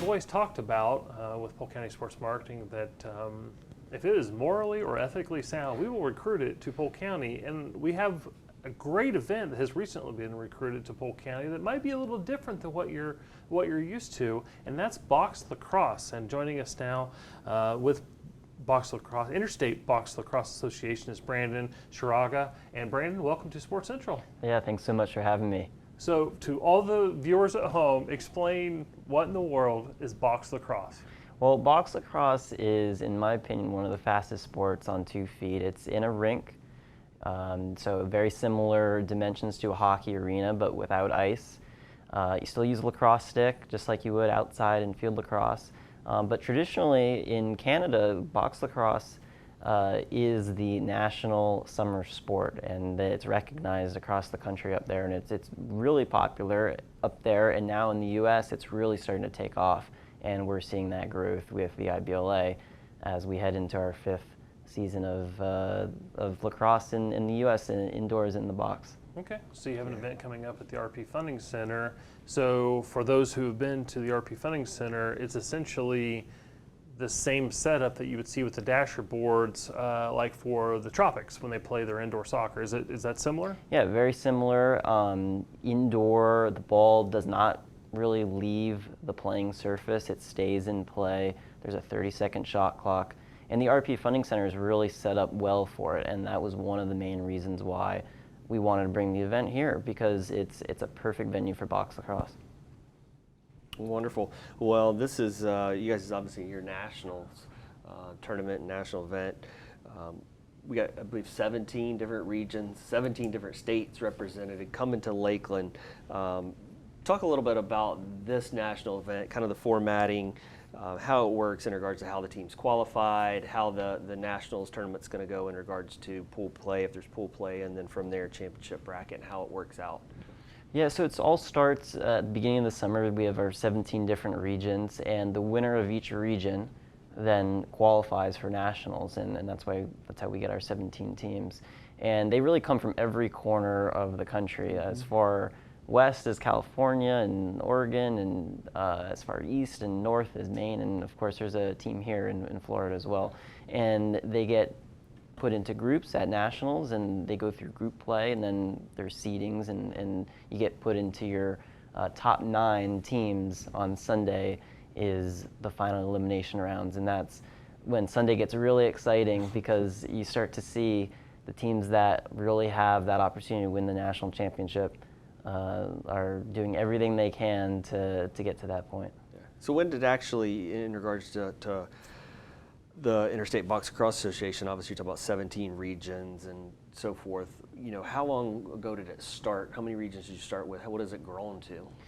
always talked about with Polk County Sports Marketing that if it is morally or ethically sound, we will recruit it to Polk County. And we have a great event that has recently been recruited to Polk County that might be a little different than what you're used to, and that's box lacrosse. And joining us now with box lacrosse, Interstate Box Lacrosse Association, is Brandon Shiraga. And Brandon, welcome to Sports Central. Yeah, thanks so much for having me. So to all the viewers at home, explain what in the world is box lacrosse? Well, box lacrosse is, in my opinion, one of the fastest sports on 2 feet. It's in a rink, so very similar dimensions to a hockey arena, but without ice. You still use a lacrosse stick, just like you would outside in field lacrosse. But traditionally in Canada, box lacrosse is the national summer sport, and it's recognized across the country up there, and it's really popular up there, and now in the U.S. it's really starting to take off, and we're seeing that growth with the IBLA as we head into our 5th season of lacrosse in the U.S. indoors in the box. Okay, so you have an event coming up at the RP Funding Center. So for those who have been to the RP Funding Center, it's essentially the same setup that you would see with the dasher boards, like for the Tropics when they play their indoor soccer. Is that similar? Yeah, very similar. Indoor, the ball does not really leave the playing surface. It stays in play. There's a 30-second shot clock. And the RP Funding Center is really set up well for it, and that was one of the main reasons why we wanted to bring the event here, because it's a perfect venue for box lacrosse. Wonderful. Well, this is, you guys is obviously your nationals tournament, national event. We got, I believe, 17 different regions, 17 different states represented coming to Lakeland. Talk a little bit about this national event, kind of the formatting, how it works in regards to how the team's qualified, how the nationals tournament's going to go in regards to pool play, if there's pool play, and then from there championship bracket and how it works out. Yeah, so it all starts at the beginning of the summer. We have our 17 different regions, and the winner of each region then qualifies for nationals, and that's how we get our 17 teams. And they really come from every corner of the country, as far west as California and Oregon, and as far east and north as Maine, and of course there's a team here in Florida as well. And they get put into groups at nationals, and they go through group play, and then there's seedings, and you get put into your top 9 teams on Sunday is the final elimination rounds, and that's when Sunday gets really exciting, because you start to see the teams that really have that opportunity to win the national championship are doing everything they can to get to that point. Yeah. So when did actually, in regards to the Interstate Box Lacrosse Association, obviously you talk about 17 regions and so forth, you know, how long ago did it start? How many regions did you start with? What has it grown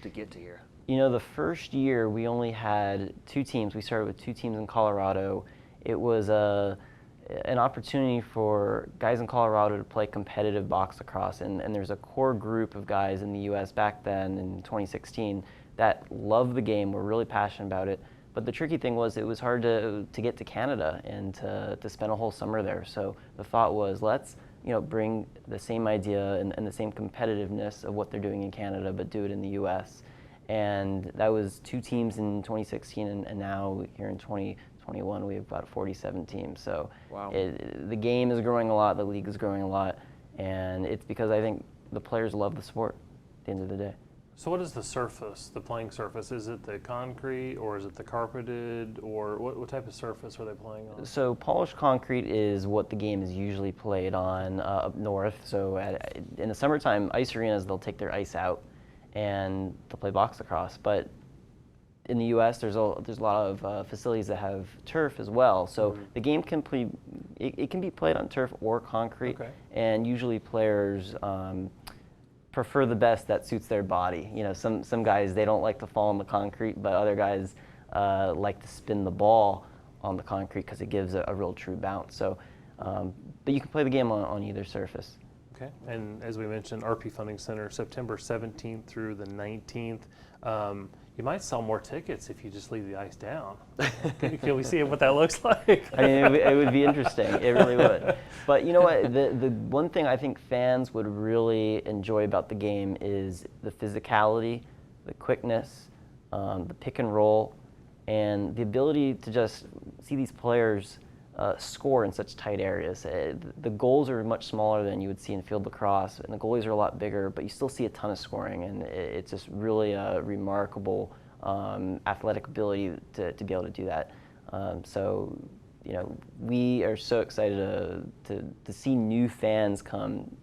to get to here? You know, the first year we only had 2 teams. We started with 2 teams in Colorado. It was an opportunity for guys in Colorado to play competitive box lacrosse, and there's a core group of guys in the U.S. back then in 2016 that loved the game, were really passionate about it. But the tricky thing was it was hard to get to Canada and to spend a whole summer there. So the thought was, let's bring the same idea and the same competitiveness of what they're doing in Canada, but do it in the U.S. And that was 2 teams in 2016, and now here in 2021 we have about 47 teams. So wow. The game is growing a lot, the league is growing a lot, and it's because I think the players love the sport at the end of the day. So what is the surface, the playing surface? Is it the concrete, or is it the carpeted, or what type of surface are they playing on? So polished concrete is what the game is usually played on up north. So in the summertime, ice arenas, they'll take their ice out and they'll play box lacrosse. But in the U.S., there's a lot of facilities that have turf as well. So the game can be played on turf or concrete, okay. And usually players prefer the best that suits their body. You know, some guys, they don't like to fall on the concrete, but other guys like to spin the ball on the concrete because it gives a real true bounce. So, but you can play the game on either surface. Okay, and as we mentioned, RP Funding Center, September 17th through the 19th. You might sell more tickets if you just leave the ice down. Can we see what that looks like? I mean, it would be interesting. It really would. But you know what? The one thing I think fans would really enjoy about the game is the physicality, the quickness, the pick and roll, and the ability to just see these players score in such tight areas. The goals are much smaller than you would see in field lacrosse, and the goalies are a lot bigger, but you still see a ton of scoring, and it's just really a remarkable athletic ability to be able to do that. So, you know, we are so excited to see new fans come,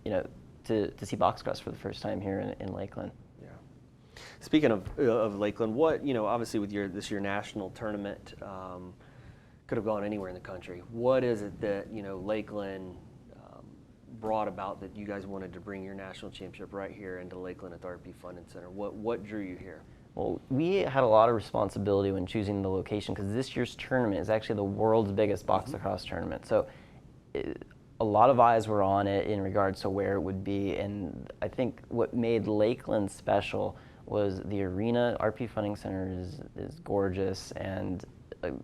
you know, to see box lacrosse for the first time here in Lakeland. Yeah. Speaking of Lakeland, what, you know, obviously with this year national tournament, could have gone anywhere in the country. What is it that, you know, Lakeland brought about that you guys wanted to bring your national championship right here into Lakeland at the RP Funding Center? What drew you here? Well, we had a lot of responsibility when choosing the location because this year's tournament is actually the world's biggest box lacrosse tournament. So a lot of eyes were on it in regards to where it would be, and I think what made Lakeland special was the arena. RP Funding Center is gorgeous, and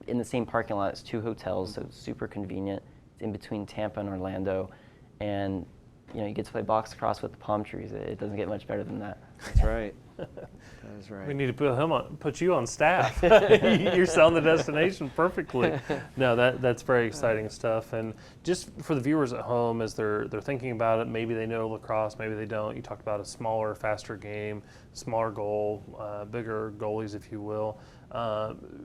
in the same parking lot as 2 hotels, so it's super convenient. It's in between Tampa and Orlando, and you know, you get to play box lacrosse with the palm trees. It doesn't get much better than that. That's right. That is right. We need to put you on staff. You're selling the destination perfectly. No, that's very exciting stuff. And just for the viewers at home, as they're thinking about it, maybe they know lacrosse, maybe they don't. You talked about a smaller, faster game, smaller goal, bigger goalies, if you will.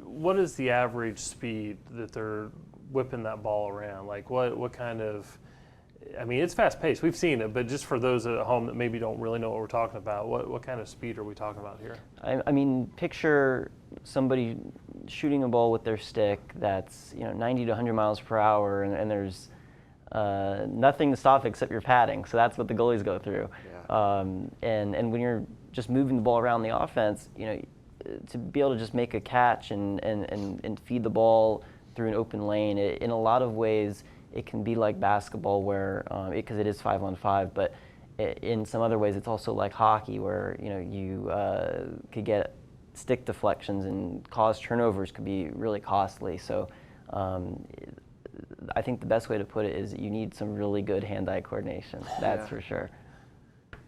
What is the average speed that they're whipping that ball around? Like what kind of, I mean, it's fast paced. We've seen it, but just for those at home that maybe don't really know what we're talking about, what kind of speed are we talking about here? I mean, picture somebody shooting a ball with their stick that's, you know, 90 to 100 miles per hour, and there's nothing to stop except your padding. So that's what the goalies go through. Yeah. And when you're just moving the ball around the offense, you know, to be able to just make a catch and feed the ball through an open lane, in a lot of ways, it can be like basketball where, because it is 5-on-5, but in some other ways it's also like hockey where, you know, you could get stick deflections and cause turnovers could be really costly. So I think the best way to put it is you need some really good hand-eye coordination, that's for sure.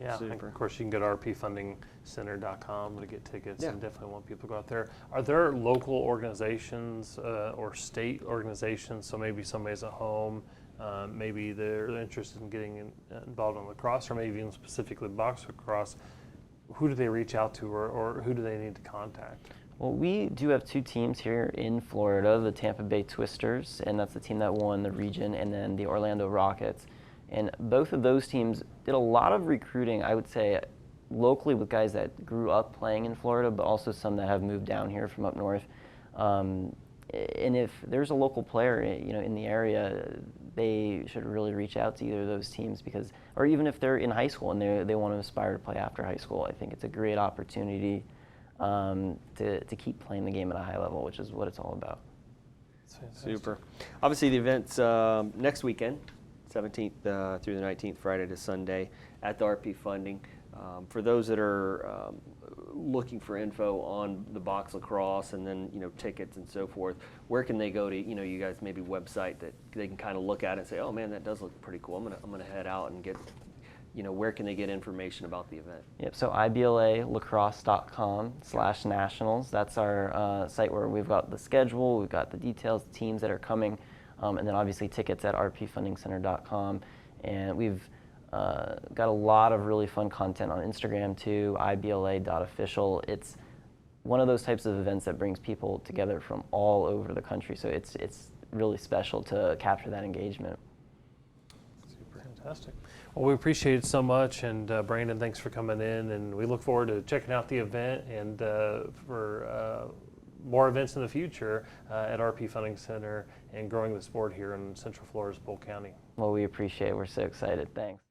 Yeah, and of course you can go to rpfundingcenter.com to get tickets, and definitely want people to go out there. Are there local organizations or state organizations, so maybe somebody's at home, maybe they're interested in getting involved in lacrosse, or maybe even specifically box lacrosse, who do they reach out to, or who do they need to contact? Well, we do have 2 teams here in Florida, the Tampa Bay Twisters, and that's the team that won the region, and then the Orlando Rockets. And both of those teams did a lot of recruiting, I would say, locally with guys that grew up playing in Florida, but also some that have moved down here from up north. And if there's a local player, you know, in the area, they should really reach out to either of those teams because, or even if they're in high school and they want to aspire to play after high school, I think it's a great opportunity to keep playing the game at a high level, which is what it's all about. Super. Obviously, the event's next weekend. 17th through the 19th, Friday to Sunday at the RP Funding. For those that are looking for info on the box lacrosse and then, you know, tickets and so forth, where can they go to, you know, you guys maybe website that they can kind of look at and say, oh man, that does look pretty cool. I'm gonna head out and get, you know, where can they get information about the event? Yep, so IBLAlacrosse.com/nationals. That's our site where we've got the schedule, we've got the details, the teams that are coming, and then obviously tickets at rpfundingcenter.com. And we've got a lot of really fun content on Instagram too, ibla.official. It's one of those types of events that brings people together from all over the country, so it's really special to capture that engagement. Super fantastic. Well, we appreciate it so much, and Brandon, thanks for coming in, and we look forward to checking out the event and for more events in the future at RP Funding Center and growing the sport here in Central Florida's Polk County. Well, we appreciate it. We're so excited. Thanks.